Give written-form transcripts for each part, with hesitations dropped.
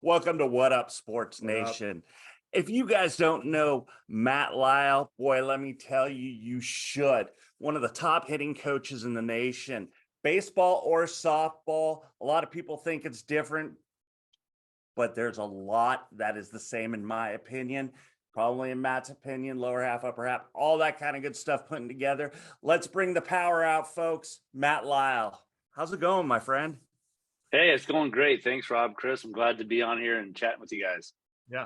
Welcome to What Up Sports What up? Nation. If you guys don't know Matt Lisle, boy, let me tell you, you should. One of the top hitting coaches in the nation, baseball or softball. A lot of people think it's different, but there's a lot that is the same in my opinion. Probably in Matt's opinion, lower half, upper half, all that kind of good stuff putting together. Let's bring the power out, folks. Matt Lisle, how's it going, my friend? Hey, it's going great. Thanks, Rob, Chris. I'm glad to be on here and chatting with you guys. Yeah.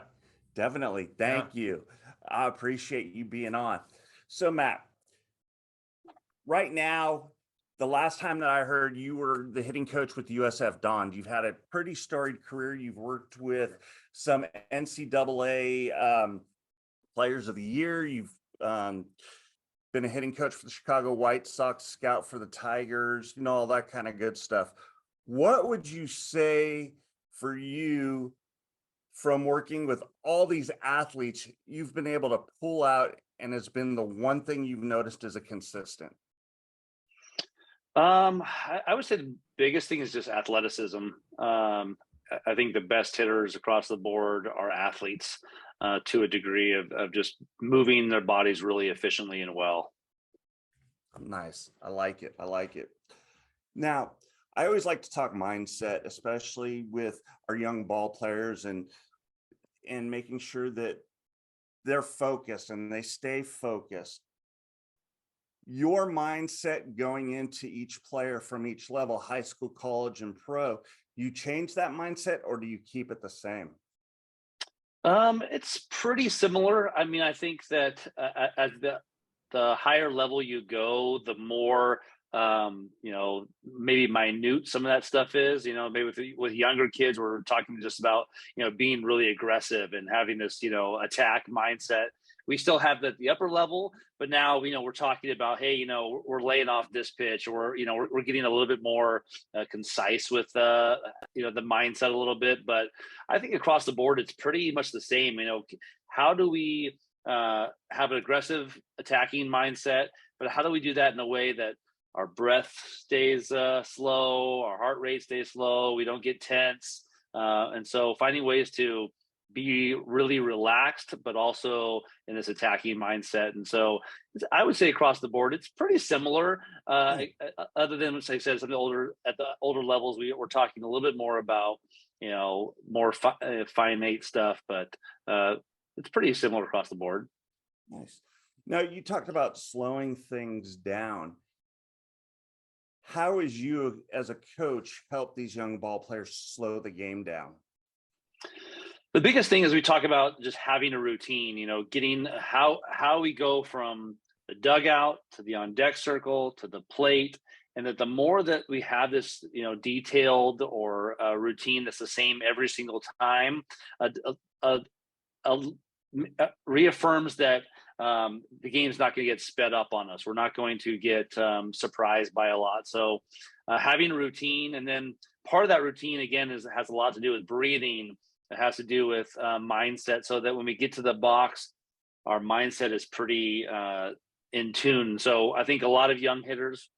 Definitely. Thank you. I appreciate you being on. So, Matt, right now, the last time that I heard you were the hitting coach with the USF Dons. You've had a pretty storied career. You've worked with some NCAA players of the year. You've been a hitting coach for the Chicago White Sox, scout for the Tigers, you know, all that kind of good stuff. What would you say for you from working with all these athletes you've been able to pull out and has been the one thing you've noticed as a consistent? I would say the biggest thing is just athleticism. I think the best hitters across the board are athletes to a degree of just moving their bodies really efficiently and well. Nice. I like it. I like it. Now, I always like to talk mindset, especially with our young ball players and making sure that they're focused and they stay focused. Your mindset going into each player from each level, high school, college, and pro, you change that mindset or do you keep it the same? It's pretty similar. I mean, I think that as the higher level you go, the more maybe minute some of that stuff is. Maybe with younger kids, we're talking just about being really aggressive and having this attack mindset. We still have the upper level, but now we're talking about, hey, we're laying off this pitch, or we're getting a little bit more concise with the mindset a little bit. But I think across the board, it's pretty much the same. How do we have an aggressive attacking mindset, but how do we do that in a way that our breath stays slow, our heart rate stays slow, we don't get tense, and so finding ways to be really relaxed, but also in this attacking mindset. And so I would say across the board, it's pretty similar. Other than, as I said, at the older levels, we're talking a little bit more about, more finite stuff, but it's pretty similar across the board. Nice. Now, you talked about slowing things down. How has you as a coach help these young ball players slow the game down? The biggest thing is we talk about just having a routine, getting how we go from the dugout to the on deck circle to the plate. And that the more that we have this, detailed or routine that's the same every single time, reaffirms that the game's not going to get sped up on us. We're not going to get surprised by a lot. So having a routine, and then part of that routine again has a lot to do with breathing. It has to do with mindset, so that when we get to the box, our mindset is pretty in tune. So I think a lot of young hitters,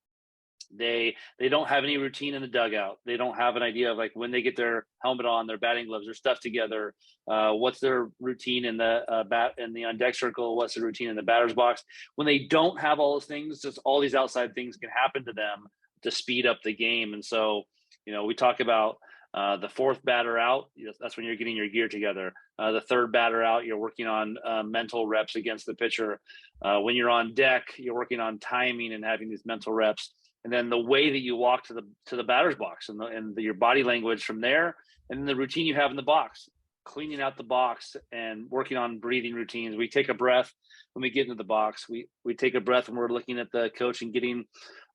they don't have any routine in the dugout. They don't have an idea of like when they get their helmet on, their batting gloves, their stuff together. What's their routine in the in the on deck circle? What's the routine in the batter's box? When they don't have all those things, just all these outside things can happen to them to speed up the game. And so, we talk about the fourth batter out. That's when you're getting your gear together. The third batter out, you're working on mental reps against the pitcher. When you're on deck, you're working on timing and having these mental reps. And then the way that you walk to the batter's box and your body language from there, and then the routine you have in the box, cleaning out the box and working on breathing routines. We take a breath when we get into the box. We take a breath when we're looking at the coach and getting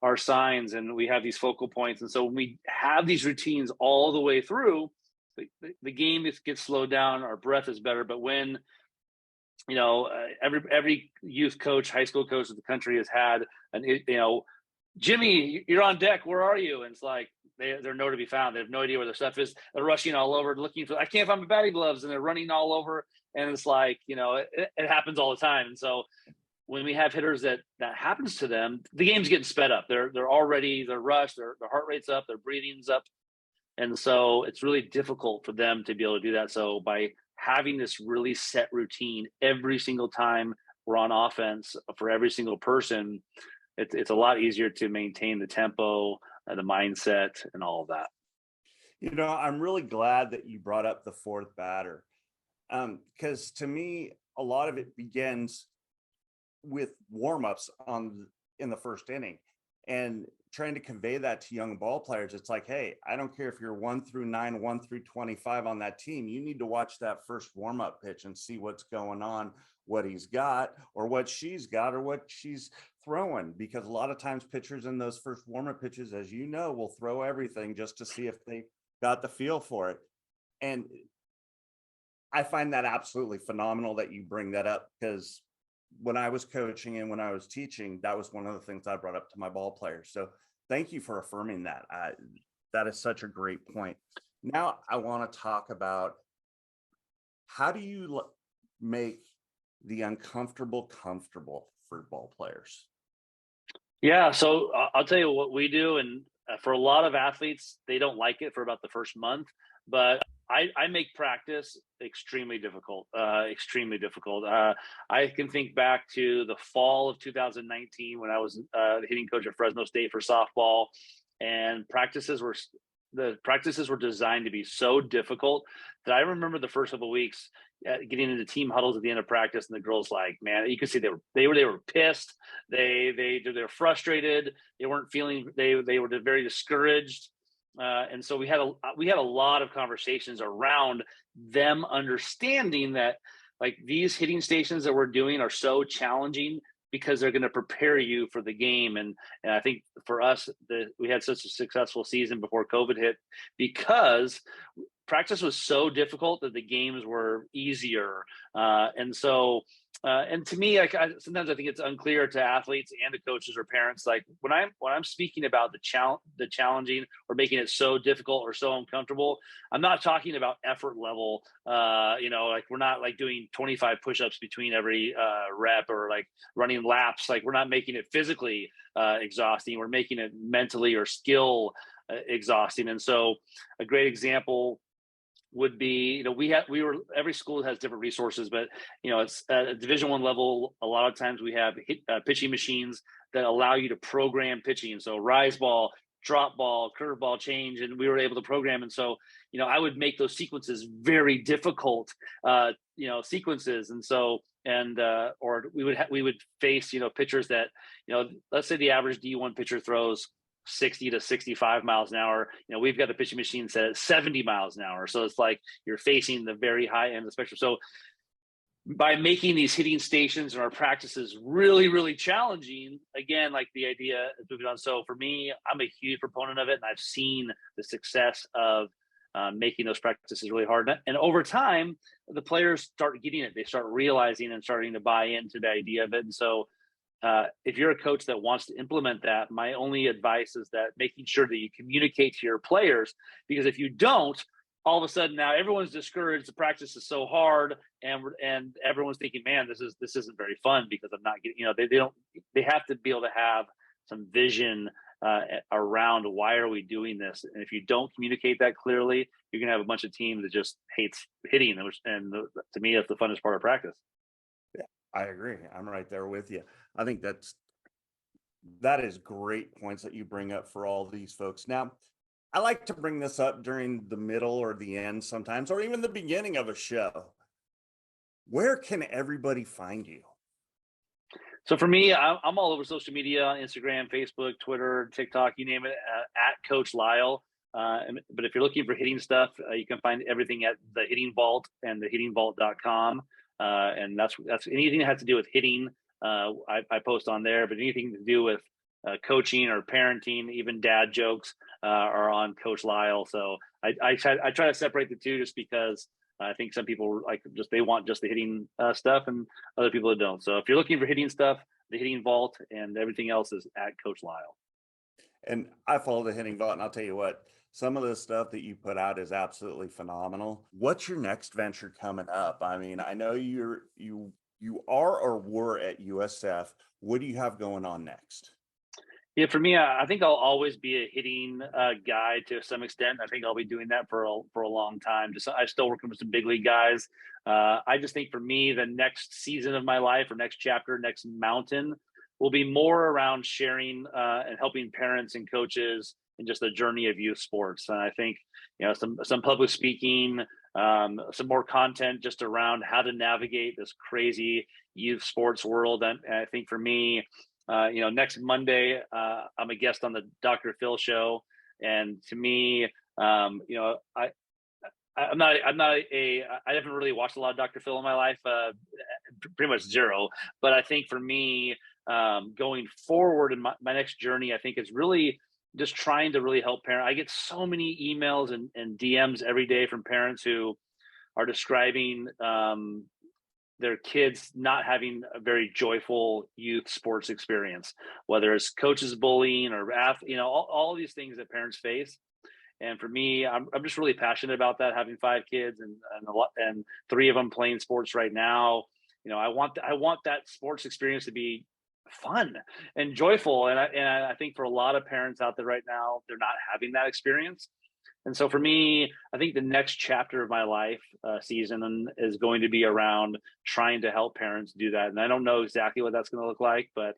our signs, and we have these focal points. And so when we have these routines all the way through, the game gets slowed down, our breath is better. But when every youth coach, high school coach in the country has had Jimmy, you're on deck, where are you? And it's like they're nowhere to be found. They have no idea where their stuff is. They're rushing all over looking for, I can't find my batting gloves, and they're running all over. And it's like, it happens all the time. And so when we have hitters that happens to them, the game's getting sped up. They're rushed, their heart rate's up, their breathing's up. And so it's really difficult for them to be able to do that. So by having this really set routine every single time we're on offense for every single person, it's a lot easier to maintain the tempo, the mindset, and all of that. I'm really glad that you brought up the fourth batter, because to me, a lot of it begins with warm-ups in the first inning, and trying to convey that to young ball players. It's like, hey, I don't care if you're 1 through 9, 1 through 25 on that team. You need to watch that first warm-up pitch and see what's going on, what he's got or what she's got or what she's throwing, because a lot of times pitchers in those first warm-up pitches, as you know, will throw everything just to see if they got the feel for it. And I find that absolutely phenomenal that you bring that up, because when I was coaching and when I was teaching, that was one of the things I brought up to my ball players. So thank you for affirming that. That is such a great point. Now I want to talk about, how do you make the uncomfortable comfortable for ball players? Yeah, so I'll tell you what we do, and for a lot of athletes, they don't like it for about the first month, but I make practice extremely difficult, extremely difficult. I can think back to the fall of 2019 when I was the hitting coach at Fresno State for softball, and the practices were designed to be so difficult that I remember the first couple of weeks getting into team huddles at the end of practice, and the girls, like, man, you could see they were pissed. They're frustrated. They weren't feeling. They were very discouraged. And so we had a lot of conversations around them understanding that, like, these hitting stations that we're doing are so challenging because they're going to prepare you for the game. And I think for us, we had such a successful season before COVID hit because practice was so difficult that the games were easier. And to me, sometimes I think it's unclear to athletes and to coaches or parents. Like, when I'm speaking about the challenging or making it so difficult or so uncomfortable, I'm not talking about effort level. Like, we're not like doing 25 push-ups between every rep, or like running laps. Like, we're not making it physically exhausting. We're making it mentally or skill exhausting. And so a great example would be, every school has different resources, but it's at a Division I level. A lot of times we have pitching machines that allow you to program pitching. So rise ball, drop ball, curve ball, change, and we were able to program. And so, I would make those sequences very difficult, sequences. And so, or we would face, pitchers that, let's say the average D1 pitcher throws 60 to 65 miles an hour. We've got the pitching machine set at 70 miles an hour. So it's like you're facing the very high end of the spectrum. So by making these hitting stations and our practices really, really challenging, again, like the idea is moving on. So for me, I'm a huge proponent of it, and I've seen the success of making those practices really hard. And over time, the players start getting it. They start realizing and starting to buy into the idea of it. And so if you're a coach that wants to implement that, my only advice is that making sure that you communicate to your players, because if you don't, all of a sudden now everyone's discouraged. The practice is so hard, and everyone's thinking, man, this isn't very fun because I'm not getting. They have to be able to have some vision around why are we doing this. And if you don't communicate that clearly, you're gonna have a bunch of teams that just hates hitting, and to me, that's the funnest part of practice. Yeah, I agree. I'm right there with you. I think that is great points that you bring up for all these folks. Now, I like to bring this up during the middle or the end sometimes, or even the beginning of a show. Where can everybody find you? So for me, I'm all over social media: Instagram, Facebook, Twitter, TikTok, you name it, at Coach Lisle. But if you're looking for hitting stuff, you can find everything at the Hitting Vault and thehittingvault.com. And that's anything that has to do with hitting. I post on there, but anything to do with coaching or parenting, even dad jokes, are on Coach Lisle. So I try to separate the two, just because I think some people they want just the hitting stuff, and other people that don't. So if you're looking for hitting stuff, the Hitting Vault, and everything else is at Coach Lisle. And I follow the Hitting Vault, and I'll tell you what, some of the stuff that you put out is absolutely phenomenal. What's your next venture coming up? I mean, I know you are or were at USF. What do you have going on next? Yeah, for me, I think I'll always be a hitting guy to some extent. I think I'll be doing that for a long time. Just I still working with some big league guys. I just think for me, the next season of my life or next chapter, next mountain will be more around sharing and helping parents and coaches in just the journey of youth sports. And I think some public speaking, some more content just around how to navigate this crazy youth sports world. And I think for me, next Monday, I'm a guest on the Dr. Phil show, and to me, I haven't really watched a lot of Dr. Phil in my life, pretty much zero. But I think for me, going forward in my next journey, I think it's really just trying to really help parents. I get so many emails and DMs every day from parents who are describing their kids not having a very joyful youth sports experience, whether it's coaches bullying or all these things that parents face. And for me, I'm just really passionate about that. Having 5 kids and 3 of them playing sports right now, I want that sports experience to be fun and joyful. And I think for a lot of parents out there right now, they're not having that experience. And so for me, I think the next chapter of my life season is going to be around trying to help parents do that. And I don't know exactly what that's going to look like, but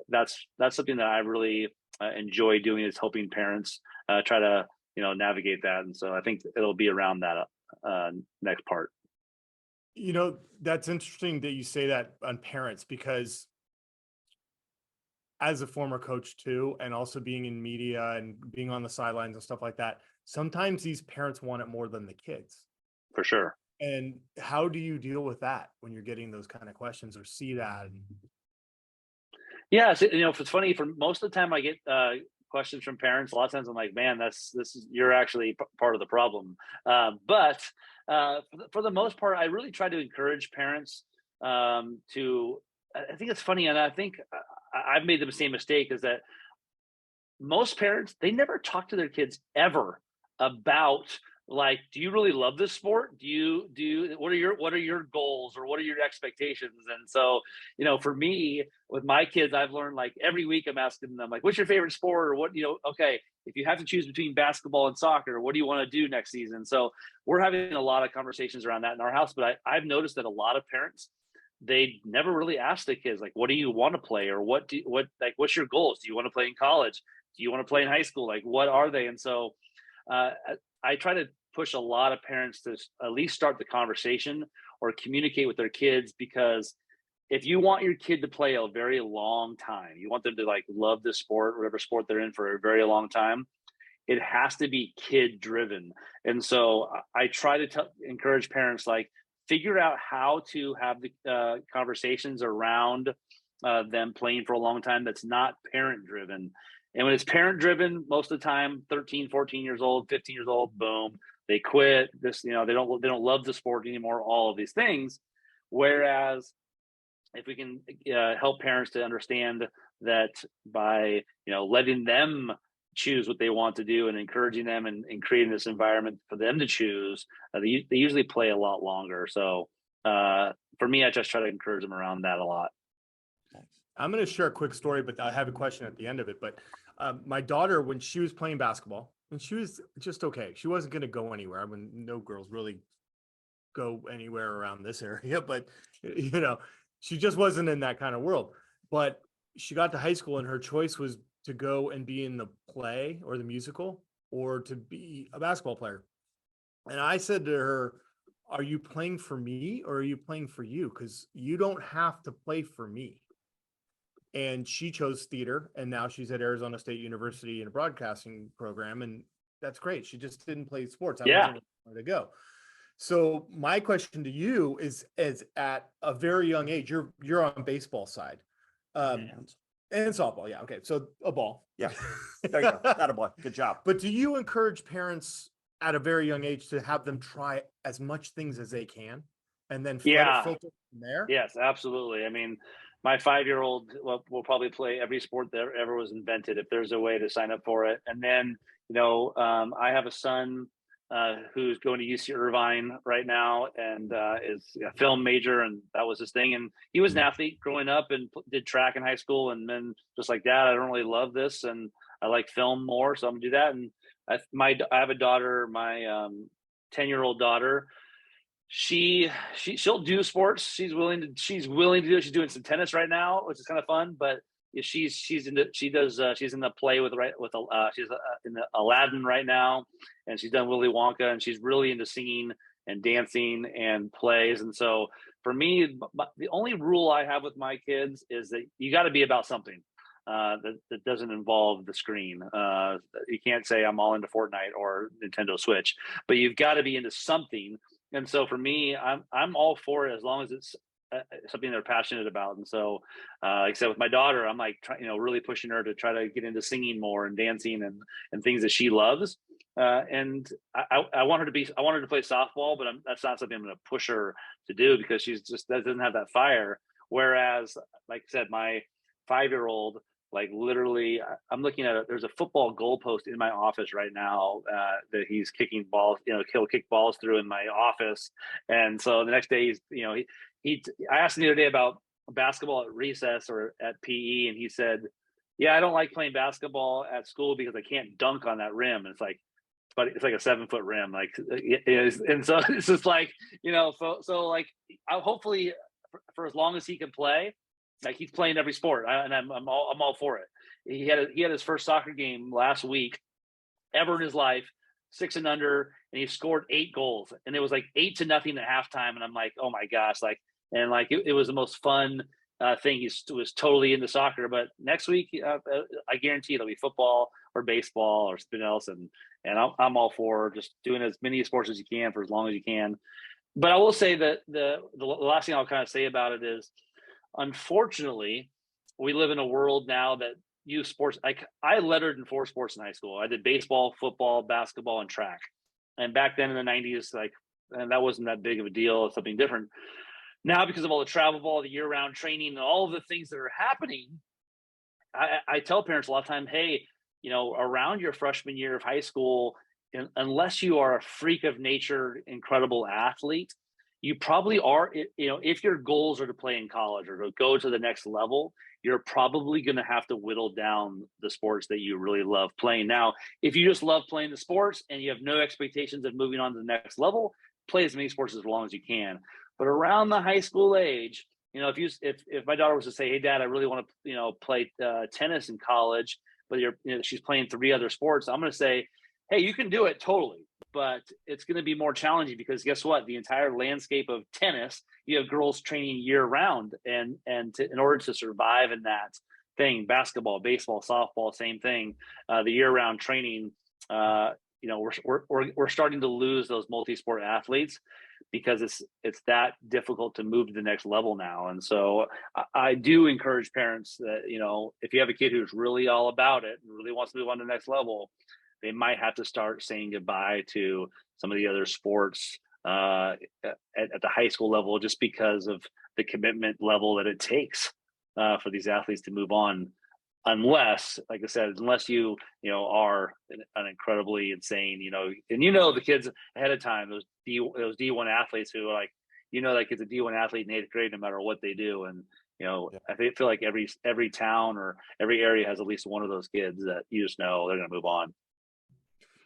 that's something that I really enjoy doing, is helping parents try to navigate that. And so I think it'll be around that next part. That's interesting that you say that on parents, because as a former coach too, and also being in media and being on the sidelines and stuff like that, sometimes these parents want it more than the kids. For sure. And how do you deal with that when you're getting those kind of questions or see that? Yeah, so, it's funny, for most of the time I get questions from parents. A lot of times I'm like, man, you're actually part of the problem. But for the most part, I really try to encourage parents to. I think it's funny, and I think I've made the same mistake, is that most parents, they never talk to their kids ever about, like, do you really love this sport? What are your goals, or what are your expectations? And so, for me, with my kids, I've learned, like, every week I'm asking them, like, what's your favorite sport? Or what, okay, if you have to choose between basketball and soccer, what do you want to do next season? So we're having a lot of conversations around that in our house. But I've noticed that a lot of parents, they never really ask the kids, like, what do you want to play? Or what's your goals? Do you want to play in college? Do you want to play in high school? Like, what are they? And so I try to push a lot of parents to at least start the conversation or communicate with their kids, because if you want your kid to play a very long time, you want them to, like, love the sport, whatever sport they're in, for a very long time, it has to be kid driven. And so I try to encourage parents, like, figure out how to have the conversations around them playing for a long time that's not parent driven. And when it's parent driven, most of the time, 13, 14 years old, 15 years old, boom, they quit this, they don't love the sport anymore, all of these things. Whereas if we can help parents to understand that by, letting them choose what they want to do and encouraging them and creating this environment for them to choose, they usually play a lot longer. So for me, I just try to encourage them around that a lot. I'm going to share a quick story, but I have a question at the end of it. But my daughter, when she was playing basketball, and she was just okay, she wasn't going to go anywhere. I mean, no girls really go anywhere around this area, but she just wasn't in that kind of world. But she got to high school, and her choice was to go and be in the play or the musical, or to be a basketball player. And I said to her, are you playing for me, or are you playing for you? Because you don't have to play for me. And she chose theater, and now she's at Arizona State University in a broadcasting program, and that's great. She just didn't play sports. I wasn't where to go. So my question to you is at a very young age, you're on baseball side. And softball, yeah. Okay, so a ball. Yeah, there you go. That a boy. Good job. But do you encourage parents at a very young age to have them try as much things as they can, and then let it filter from there? Yes, absolutely. I mean, my 5-year-old will probably play every sport that ever was invented if there's a way to sign up for it. And then, I have a son who's going to UC Irvine right now and is a film major, and that was his thing. And he was an athlete growing up and did track in high school. And then just like that, I don't really love this, and I like film more, so I'm gonna do that. And I have a daughter, my 10-year-old daughter. She'll do sports. She's willing to do it. She's doing some tennis right now, which is kind of fun. But she's in the play with she's in the Aladdin right now, and she's done Willy Wonka, and she's really into singing and dancing and plays. And so for me, the only rule I have with my kids is that you got to be about something that doesn't involve the screen. You can't say I'm all into Fortnite or Nintendo Switch, but you've got to be into something. And so for me, I'm all for it as long as it's something they're passionate about. And so, like I said, with my daughter, I'm like, really pushing her to try to get into singing more and dancing and things that she loves. And I want her to play softball, but that's not something I'm going to push her to do because doesn't have that fire. Whereas, like I said, my 5-year-old, like literally, I'm looking at there's a football goalpost in my office right now that he's kicking balls, he'll kick balls through in my office. And so the next day I asked him the other day about basketball at recess or at PE, and he said, yeah, I don't like playing basketball at school because I can't dunk on that rim. And it's like a 7-foot rim. Like it is. And so it's just like, so like hopefully for as long as he can play, like he's playing every sport, and I'm all for it. He had his first soccer game last week ever in his life, 6 and under, and he scored 8 goals, and it was like 8-0 at halftime. And I'm like, oh my gosh, it was the most fun thing. He was totally into soccer. But next week, I guarantee it'll be football or baseball or something else, and I'm all for just doing as many sports as you can for as long as you can. But I will say that the last thing I'll kind of say about it is, unfortunately, we live in a world now that youth sports. I lettered in 4 sports in high school. I did baseball, football, basketball, and track. And back then in the 90s, and that wasn't that big of a deal. It's something different now because of all the travel ball, the year-round training, and all of the things that are happening. I tell parents a lot of time, hey, around your freshman year of high school, unless you are a freak of nature, incredible athlete, you probably are, if your goals are to play in college or to go to the next level, you're probably going to have to whittle down the sports that you really love playing. Now, if you just love playing the sports and you have no expectations of moving on to the next level, play as many sports as long as you can. But around the high school age, if my daughter was to say, hey, Dad, I really want to, play tennis in college, but she's playing 3 other sports, I'm going to say, hey, you can do it totally. But it's going to be more challenging because guess what? The entire landscape of tennis, you have girls training year round, and in order to survive in that thing, basketball, baseball, softball, same thing. The year round training, we're starting to lose those multi-sport athletes because it's that difficult to move to the next level now. And so I do encourage parents that if you have a kid who's really all about it and really wants to move on to the next level, they might have to start saying goodbye to some of the other sports at the high school level, just because of the commitment level that it takes for these athletes to move on. Unless, like I said, you are an incredibly insane, and the kids ahead of time, those D1 athletes who are like, that kid's a D1 athlete in 8th grade no matter what they do. And I feel like every town or every area has at least one of those kids that you just know they're going to move on.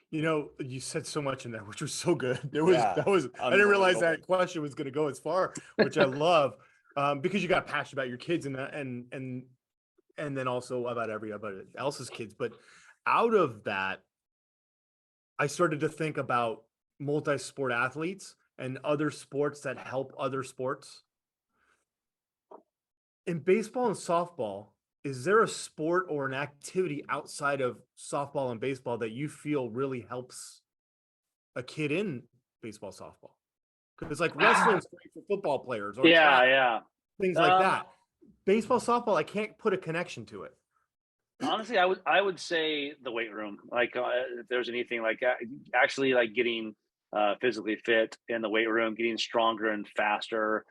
You said so much in there, which was so good. I didn't realize that question was going to go as far, which I love, because you got passionate about your kids and then also about everybody else's kids. But out of that, I started to think about multi-sport athletes and other sports that help other sports. In baseball and softball, is there a sport or an activity outside of softball and baseball that you feel really helps a kid in baseball, softball? Because like wrestling's great for football players or track, things like that. Baseball, softball, I can't put a connection to it. Honestly, I would say the weight room. Like if there's anything like actually like getting physically fit in the weight room, getting stronger and faster,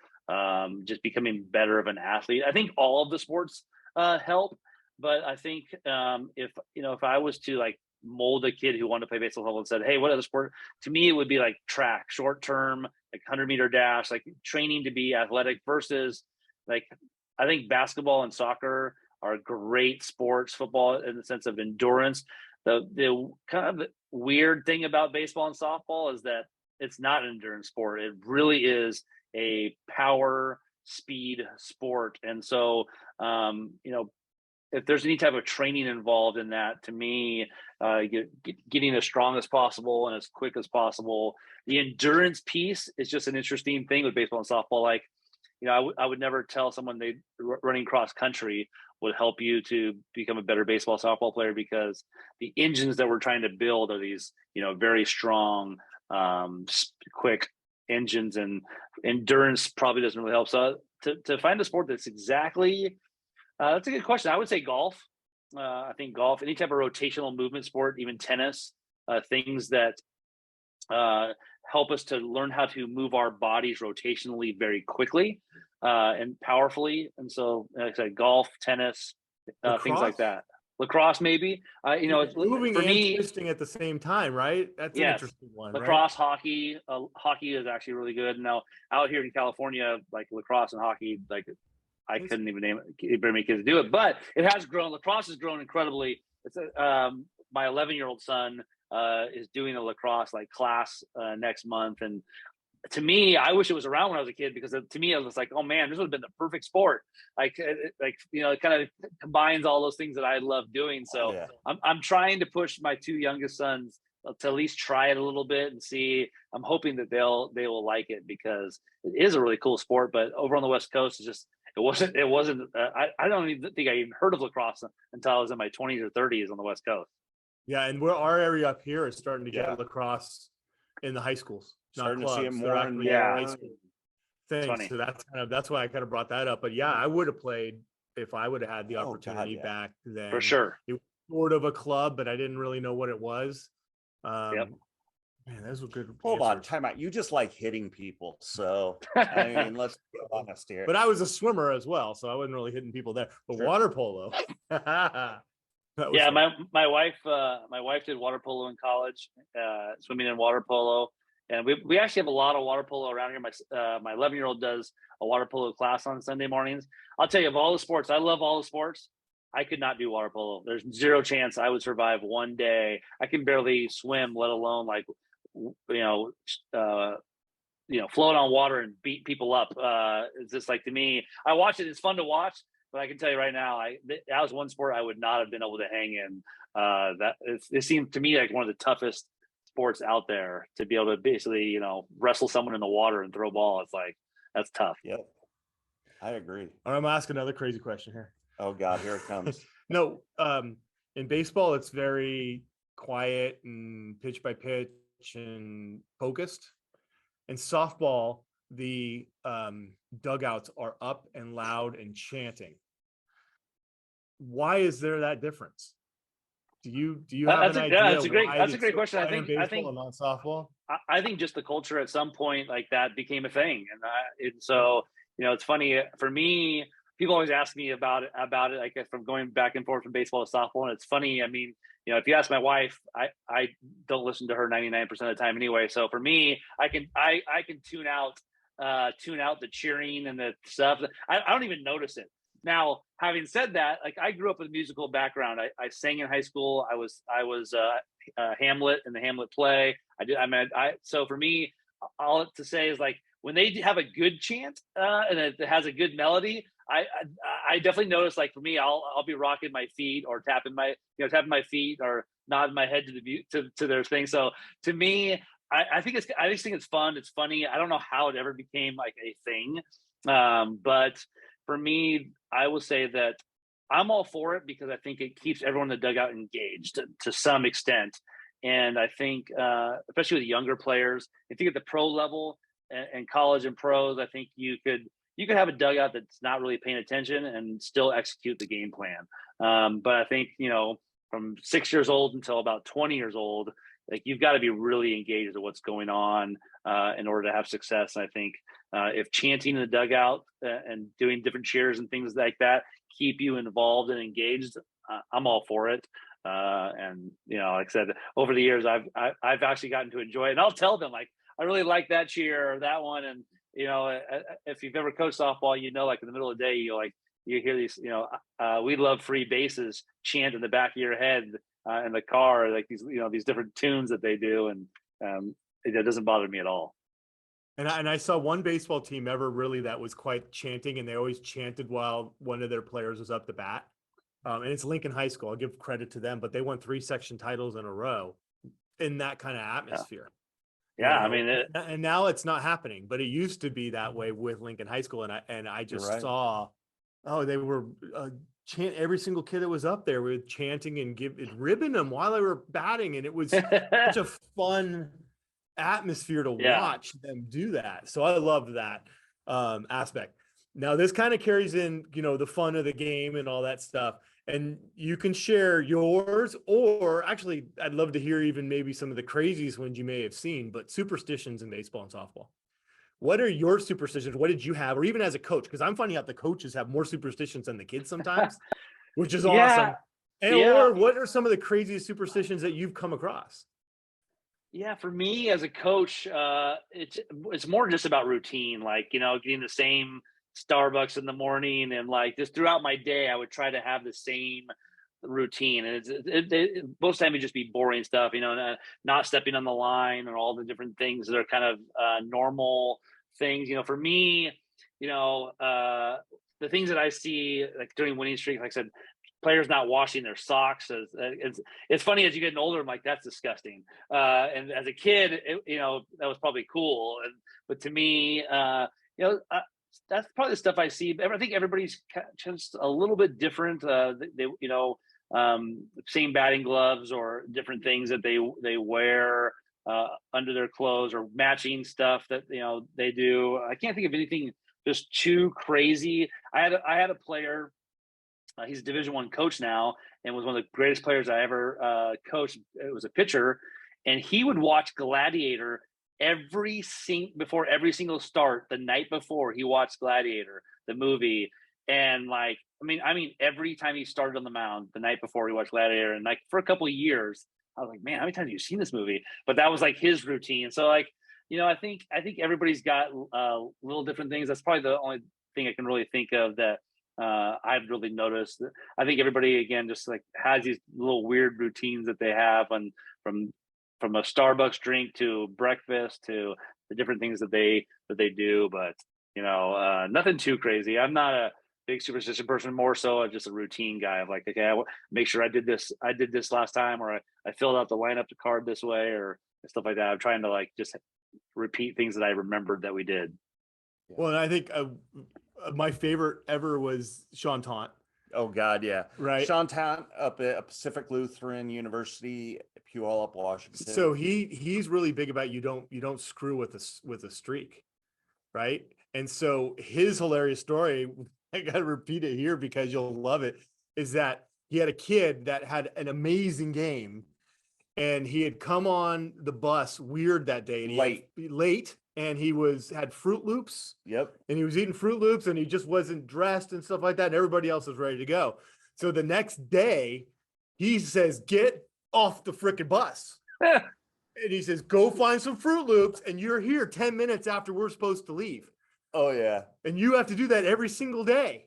just becoming better of an athlete. I think all of the sports help, but I think if I was to like mold a kid who wanted to play baseball and said, hey, what other sport? To me, it would be like track, short term, like 100-meter dash, like training to be athletic versus like, I think basketball and soccer are great sports, football in the sense of endurance. The kind of weird thing about baseball and softball is that it's not an endurance sport. It really is a power speed sport. And so, if there's any type of training involved in that, to me, getting as strong as possible and as quick as possible. The endurance piece is just an interesting thing with baseball and softball. Like, I would never tell someone running cross country would help you to become a better baseball softball player, because the engines that we're trying to build are these, very strong, quick engines, and endurance probably doesn't really help. So to find a sport that's exactly, that's a good question. I would say golf. I think golf, any type of rotational movement sport, even tennis, things that help us to learn how to move our bodies rotationally very quickly and powerfully. And so, like I said, golf, tennis, things like that. Lacrosse, maybe. It's moving for and me, twisting at the same time, right? That's an interesting one. Lacrosse, hockey. Hockey is actually really good. Now, out here in California, like lacrosse and hockey, like I couldn't even name it. Very many kids do it, but it has grown. Lacrosse has grown incredibly. It's my 11-year-old son is doing a lacrosse class next month, and to me, I wish it was around when I was a kid, because to me, I was like, oh man, this would have been the perfect sport. It kind of combines all those things that I love doing. So I'm trying to push my two youngest sons to at least try it a little bit and see. I'm hoping that they will like it, because it is a really cool sport. But over on the West Coast, it wasn't. I don't even think I even heard of lacrosse until I was in my 20s or 30s on the West Coast. Yeah, and our area up here is starting to get lacrosse in the high schools. Starting not clubs. to see it more. High school things. Funny. So that's why I kind of brought that up. But yeah, I would have played if I would have had the opportunity back then. For sure. It was sort of a club, but I didn't really know what it was. Man, those were good. Hold on, time out. You just like hitting people, so I mean, let's be honest here. But I was a swimmer as well, so I wasn't really hitting people there. But water polo. Yeah, my wife did water polo in college, swimming in water polo, and we actually have a lot of water polo around here. My 11-year-old does a water polo class on Sunday mornings. I'll tell you, of all the sports, I love all the sports. I could not do water polo. There's zero chance I would survive one day. I can barely swim, let alone float on water and beat people up. It's just to me, I watch it. It's fun to watch. But I can tell you right now, that was one sport I would not have been able to hang in. It seemed to me like one of the toughest sports out there, to be able to basically, wrestle someone in the water and throw a ball. It's that's tough. Yep, I agree. All right, I'm gonna ask another crazy question here. Oh God, here it comes. No, in baseball, it's very quiet and pitch by pitch and focused. In softball, the dugouts are up and loud and chanting. Why is there that difference? Do you have an idea? That's a great question. I think not softball. I think just the culture at some point that became a thing, and so it's funny for me. People always ask me about it. I guess from going back and forth from baseball to softball, and it's funny. I mean, if you ask my wife, I don't listen to her 99% of the time anyway. So for me, I can tune out the cheering and the stuff. I don't even notice it. Now, having said that, I grew up with a musical background. I sang in high school. I was Hamlet in the Hamlet play. So for me, all to say is when they have a good chant and it has a good melody, I definitely notice. For me, I'll be rocking my feet or tapping my feet or nodding my head to their thing. So to me, I just think it's fun. It's funny. I don't know how it ever became a thing, but for me, I will say that I'm all for it, because I think it keeps everyone in the dugout engaged to some extent. And I think, especially with younger players, I think at the pro level and college and pros, I think you could have a dugout that's not really paying attention and still execute the game plan. But I think, from 6 years old until about 20 years old, you've got to be really engaged with what's going on in order to have success. And I think if chanting in the dugout and doing different cheers and things like that keep you involved and engaged, I'm all for it. And like I said, over the years, I've actually gotten to enjoy it. And I'll tell them, like, I really like that cheer or that one. And if you've ever coached softball, like in the middle of the day, you hear these, we love free bases chant in the back of your head in the car, like these different tunes that they do, and it doesn't bother me at all. And I saw one baseball team ever really that was quite chanting, and they always chanted while one of their players was up the bat. And it's Lincoln High School. I'll give credit to them, but they won 3 section titles in a row in that kind of atmosphere. Yeah, I mean, and now it's not happening, but it used to be that way with Lincoln High School. And I just saw, they were chant every single kid that was up there with chanting and ribbing them while they were batting, and it was such a fun atmosphere to watch them do that. So I loved that aspect. Now this kind of carries in, the fun of the game and all that stuff. And you can share yours, or actually, I'd love to hear even maybe some of the craziest ones you may have seen, but superstitions in baseball and softball. What are your superstitions? What did you have? Or even as a coach, because I'm finding out the coaches have more superstitions than the kids sometimes, which is awesome. And or what are some of the craziest superstitions that you've come across? Yeah, for me as a coach, it's more just about routine, like, getting the same Starbucks in the morning, and like just throughout my day, I would try to have the same routine. And most of the time it'd just be boring stuff, not stepping on the line or all the different things that are kind of normal things. For me, the things that I see like during winning streak, like I said, players not washing their socks. It's funny as you get older, I'm like, that's disgusting. And as a kid, that was probably cool. But to me, that's probably the stuff I see. I think everybody's just a little bit different. Same batting gloves or different things that they wear under their clothes, or matching stuff that they do. I can't think of anything just too crazy. I had a player. He's a Division I coach now, and was one of the greatest players I ever coached. It was a pitcher, and he would watch Gladiator before every single start. The night before, he watched Gladiator, the movie, and like, I mean, every time he started on the mound, the night before, he watched Gladiator, and like for a couple of years, I was like, man, how many times have you seen this movie? But that was like his routine. So like, I think everybody's got little different things. That's probably the only thing I can really think of that I've really noticed. I think everybody, again, just like has these little weird routines that they have, and from a Starbucks drink to breakfast to the different things that they do. But nothing too crazy. I'm not a big superstition person, more so just a routine guy of like, okay, I make sure I did this last time, or I filled out the lineup card this way, or stuff like that. I'm trying to like just repeat things that I remembered that we did. Well, and I think my favorite ever was Sean Taunt. Oh God, yeah. Right. Sean Taunt up at Pacific Lutheran University, Puyallup, Washington. So he's really big about you don't screw with a streak, right? And so his hilarious story, I got to repeat it here because you'll love it, is that he had a kid that had an amazing game, and he had come on the bus weird that day, and late, and he had Fruit Loops. Yep. And he was eating Fruit Loops, and he just wasn't dressed and stuff like that, and everybody else was ready to go. So the next day, he says, "Get off the freaking bus." And he says, "Go find some Fruit Loops, and you're here 10 minutes after we're supposed to leave." Oh yeah. And you have to do that every single day,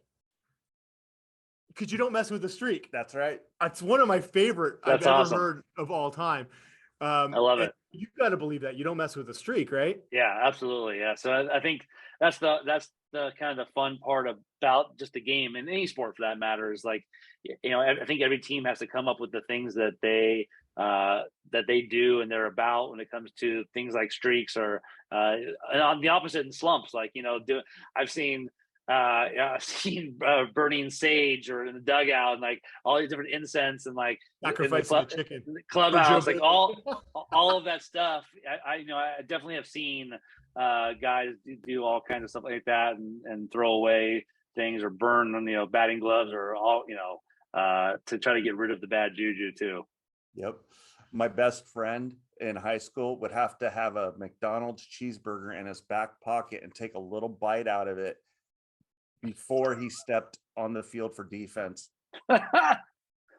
because you don't mess with the streak. That's right. It's one of my favorite I've ever heard of all time. I love it. You've got to believe that you don't mess with the streak, right? Yeah, absolutely. Yeah. So I think that's the kind of the fun part about just the game, and any sport for that matter, is like, I think every team has to come up with the things that they do and they're about when it comes to things like streaks, or and on the opposite, in slumps, like, I've seen burning sage, or in the dugout, and like all these different incense, and like sacrificing the chicken, clubhouse, like all of that stuff. I definitely have seen guys do all kinds of stuff like that, and throw away things, or burn on batting gloves, or all to try to get rid of the bad juju too. Yep. My best friend in high school would have to have a McDonald's cheeseburger in his back pocket and take a little bite out of it before he stepped on the field for defense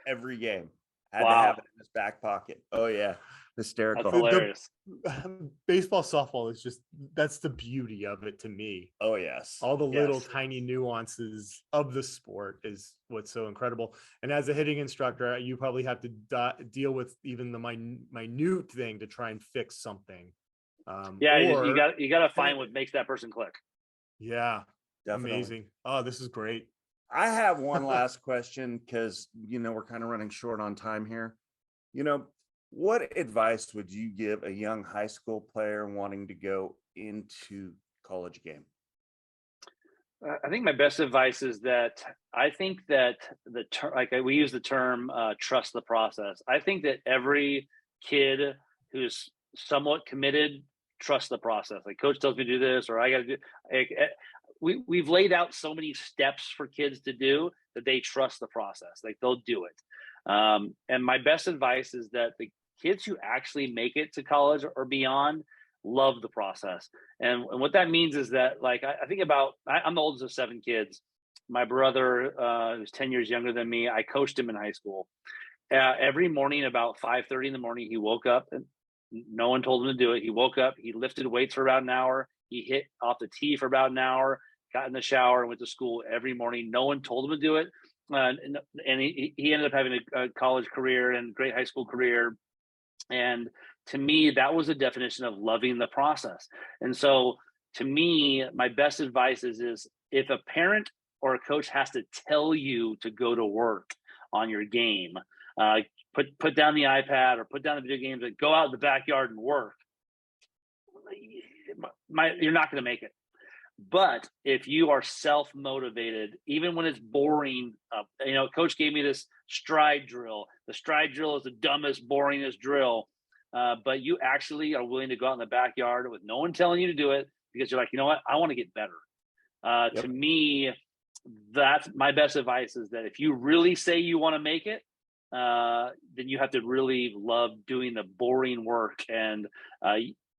every game. Had to Wow. have it in his back pocket. Oh yeah, hysterical. That's hilarious. Baseball, softball is just, that's the beauty of it to me. Oh yes. All the little Yes. tiny nuances of the sport is what's so incredible. And as a hitting instructor, you probably have to deal with even the minute thing to try and fix something. Yeah, or, you got to find what makes that person click. Yeah, Definitely. amazing. Oh, this is great. I have one last question because we're kind of running short on time here. What advice would you give a young high school player wanting to go into college game? I think my best advice is that I think that the term, like we use the term, trust the process. I think that every kid who's somewhat committed, trust the process. Like coach tells me to do this, or I got to do. We've laid out so many steps for kids to do that they trust the process. Like they'll do it. And my best advice is that the kids who actually make it to college or beyond love the process. And what that means is that, like, I think about, I'm the oldest of 7 kids. My brother, who's 10 years younger than me, I coached him in high school. Every morning about 5:30 in the morning, he woke up and no one told him to do it. He woke up, he lifted weights for about an hour. He hit off the tee for about an hour, got in the shower, and went to school every morning. No one told him to do it. And he ended up having a college career and great high school career. And to me, that was the definition of loving the process. And so to me, my best advice is if a parent or a coach has to tell you to go to work on your game, put down the iPad or put down the video games and go out in the backyard and work, you're not going to make it. But if you are self-motivated, even when it's boring, coach gave me this stride drill. The stride drill is the dumbest, boringest drill. But you actually are willing to go out in the backyard with no one telling you to do it because you're like, you know what? I want to get better. Yep. To me, that's my best advice is that if you really say you want to make it, then you have to really love doing the boring work. And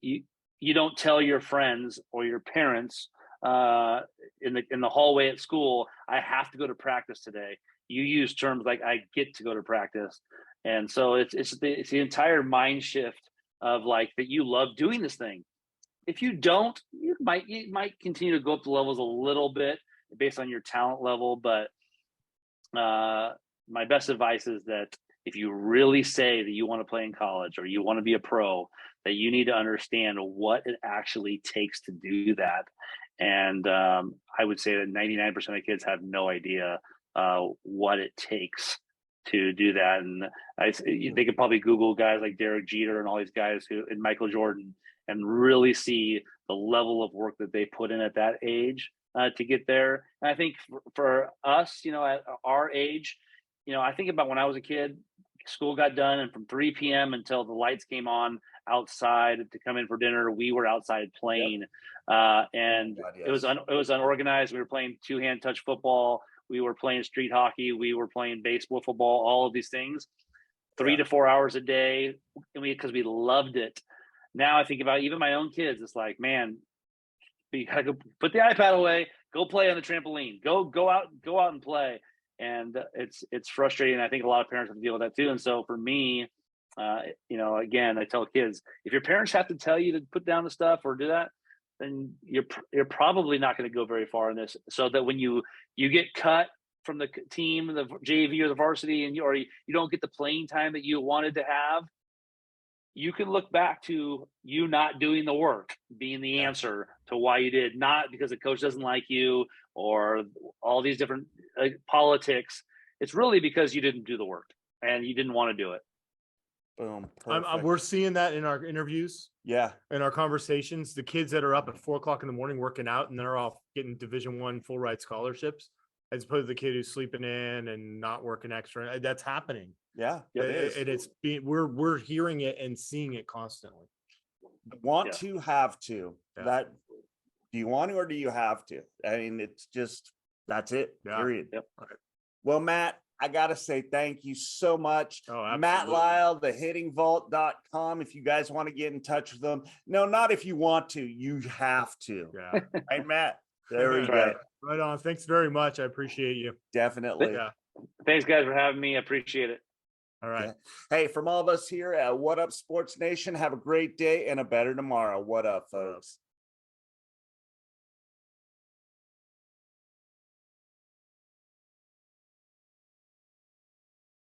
you don't tell your friends or your parents in the hallway at school, I have to go to practice today. You use terms like I get to go to practice. And so it's the entire mind shift of like that you love doing this thing. If you don't, you might continue to go up the levels a little bit based on your talent level. But my best advice is that if you really say that you want to play in college or you want to be a pro, that you need to understand what it actually takes to do that. And I would say that 99% of kids have no idea what it takes to do that. And they could probably Google guys like Derek Jeter and all these guys and Michael Jordan and really see the level of work that they put in at that age to get there. And I think for us, at our age, I think about when I was a kid, school got done and from 3 p.m. until the lights came on outside to come in for dinner, we were outside playing. Yep. And God, yes. It was unorganized. We were playing 2-hand touch football. We were playing street hockey. We were playing baseball, football, all of these things, 3 to 4 hours a day. And because we loved it. Now I think about even my own kids. It's like, man, you gotta go put the iPad away, go play on the trampoline, go out and play. And it's frustrating. I think a lot of parents have to deal with that too. And so for me, again, I tell kids, if your parents have to tell you to put down the stuff or do that, then you're probably not going to go very far in this. So that when you get cut from the team, the JV or the varsity, and you don't get the playing time that you wanted to have, you can look back to you not doing the work being the answer to why you did, not because the coach doesn't like you or all these different politics. It's really because you didn't do the work and you didn't want to do it. Boom. We're seeing that in our interviews. Yeah. In our conversations, the kids that are up at 4 o'clock in the morning working out and they're all getting Division I full ride scholarships, as opposed to the kid who's sleeping in and not working extra. That's happening. Yeah, it is. We're hearing it and seeing it constantly. Want to, have to. Yeah. That do you want to or do you have to? I mean, it's just that's it. Yeah. Period. Yep. Okay. Well, Matt, I gotta say thank you so much. Oh, Matt Lisle, the hittingvault.com. If you guys want to get in touch with them. No, not if you want to, you have to. Yeah. Right, Matt? There we go. Right on. Thanks very much. I appreciate you. Definitely. Yeah. Thanks guys for having me. I appreciate it. All right. Yeah. Hey, from all of us here at What Up Sports Nation, have a great day and a better tomorrow. What up, folks?